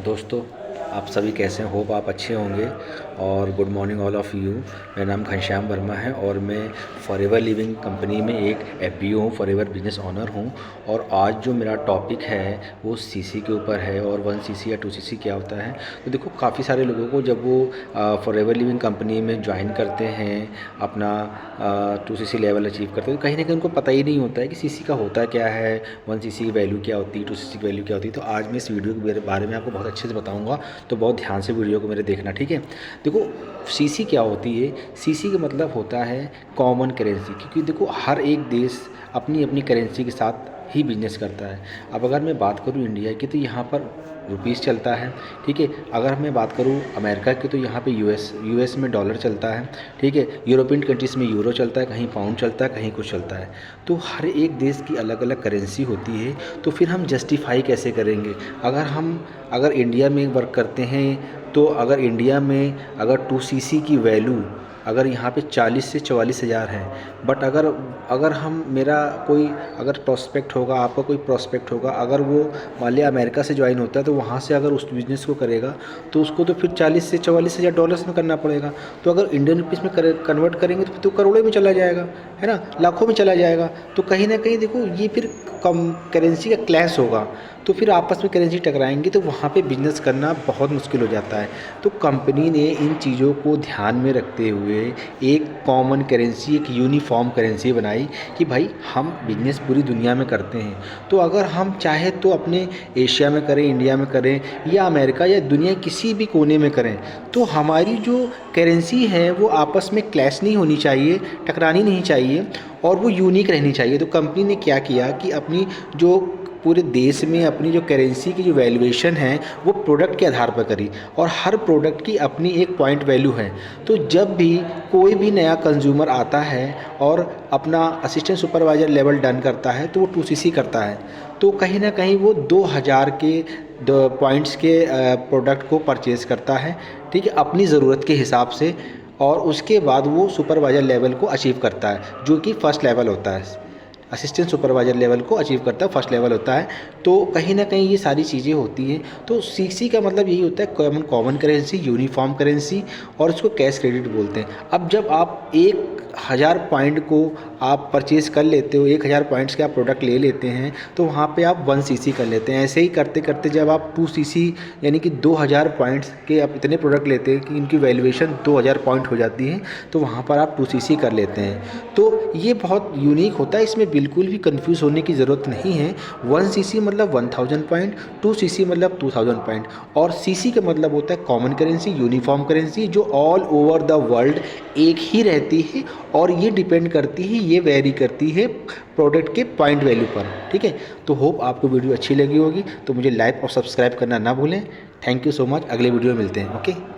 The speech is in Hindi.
दोस्तों, आप सभी कैसे हैं? होप आप अच्छे होंगे। और good morning all of you. मेरा नाम घनश्याम वर्मा है और मैं फॉरएवर लिविंग कंपनी में एक एफबीओ हूँ, फॉरएवर बिजनेस ओनर हूँ। और आज जो मेरा टॉपिक है वो सीसी के ऊपर है और 1 सीसी या 2 सीसी क्या होता है। तो देखो, काफ़ी सारे लोगों को जब वो फॉरएवर लिविंग कंपनी में ज्वाइन करते हैं, अपना 2 सीसी लेवल अचीव करते हैं, तो कहीं ना कहीं उनको पता ही नहीं होता है कि सीसी का होता क्या है, 1 सीसी की वैल्यू क्या होती है, 2 सीसी की वैल्यू क्या होती है। तो आज मैं इस वीडियो के बारे में आपको बहुत अच्छे से बताऊँगा, तो बहुत ध्यान से वीडियो को मेरे देखना, ठीक है। देखो, सीसी क्या होती है? सीसी का मतलब होता है कॉमन करेंसी, क्योंकि देखो हर एक देश अपनी अपनी करेंसी के साथ ही बिजनेस करता है। अब अगर मैं बात करूं इंडिया की, तो यहाँ पर रुपीस चलता है, ठीक है। अगर मैं बात करूं अमेरिका की, तो यहाँ पे यूएस में डॉलर चलता है, ठीक है। यूरोपियन कंट्रीज़ में यूरो चलता है, कहीं पाउंड चलता है, कहीं कुछ चलता है। तो हर एक देश की अलग अलग करेंसी होती है। तो फिर हम जस्टिफाई कैसे करेंगे? अगर इंडिया में वर्क करते हैं, तो अगर इंडिया में अगर 2 सीसी की वैल्यू अगर यहाँ पे 40 से 44 हज़ार है, बट अगर हम मेरा कोई अगर प्रोस्पेक्ट होगा, आपका कोई प्रोस्पेक्ट होगा, अगर वो मान लिया अमेरिका से ज्वाइन होता है, तो वहाँ से अगर उस बिज़नेस को करेगा, तो उसको तो फिर 40 से 44 हज़ार डॉलर्स में करना पड़ेगा। तो अगर इंडियन रुपीज़ में कन्वर्ट करेंगे तो फिर तो करोड़ों में चला जाएगा, है ना, लाखों में चला जाएगा। तो कहीं ना कहीं देखो, ये फिर कम करेंसी का क्लैश होगा, तो फिर आपस में करेंसी टकराएंगी, तो वहाँ पे बिज़नेस करना बहुत मुश्किल हो जाता है। तो कंपनी ने इन चीज़ों को ध्यान में रखते हुए एक कॉमन करेंसी, एक यूनिफॉर्म करेंसी बनाई कि भाई हम बिज़नेस पूरी दुनिया में करते हैं। तो अगर हम चाहे तो अपने एशिया में करें, इंडिया में करें, या अमेरिका या दुनिया किसी भी कोने में करें, तो हमारी जो करेंसी है वो आपस में क्लैश नहीं होनी चाहिए, टकरानी नहीं चाहिए, और वो यूनिक रहनी चाहिए। तो कंपनी ने क्या किया कि अपनी जो पूरे देश में अपनी जो करेंसी की जो वैल्यूएशन है वो प्रोडक्ट के आधार पर करी, और हर प्रोडक्ट की अपनी एक पॉइंट वैल्यू है। तो जब भी कोई भी नया कंज्यूमर आता है और अपना असिस्टेंट सुपरवाइज़र लेवल डन करता है, तो वो 2 सीसी करता है, तो कहीं ना कहीं वो 2000 के पॉइंट्स के प्रोडक्ट को परचेज़ करता है, ठीक है, अपनी ज़रूरत के हिसाब से। और उसके बाद वो सुपरवाइज़र लेवल को अचीव करता है, जो कि फ़र्स्ट लेवल होता है। असिस्टेंट सुपरवाइज़र लेवल को अचीव करता है, फर्स्ट लेवल होता है। तो कहीं ना कहीं ये सारी चीज़ें होती हैं। तो सीसी का मतलब यही होता है कॉमन करेंसी, यूनिफॉर्म करेंसी, और इसको कैश क्रेडिट बोलते हैं। अब जब आप 1000 पॉइंट को आप परचेज़ कर लेते हो, 1000 पॉइंट्स के आप प्रोडक्ट ले लेते हैं, तो वहाँ पे आप 1 सीसी कर लेते हैं। ऐसे ही करते करते जब आप 2 सीसी यानी कि 2000 पॉइंट्स के आप इतने प्रोडक्ट लेते हैं कि इनकी वैल्यूएशन 2000 पॉइंट हो जाती है, तो वहाँ पर आप 2 सीसी कर लेते हैं। तो ये बहुत यूनिक होता है, इसमें बिल्कुल भी कंफ्यूज होने की ज़रूरत नहीं है। 1 सीसी मतलब 1000 पॉइंट, 2 सीसी मतलब 2000 पॉइंट, और सीसी का मतलब होता है कॉमन करेंसी, यूनिफॉर्म करेंसी, जो ऑल ओवर द वर्ल्ड एक ही रहती है। और ये डिपेंड करती है, ये वेरी करती है प्रोडक्ट के पॉइंट वैल्यू पर, ठीक है। तो होप आपको वीडियो अच्छी लगी होगी, तो मुझे लाइक और सब्सक्राइब करना ना भूलें। Thank you so much. अगले वीडियो में मिलते हैं। ओके।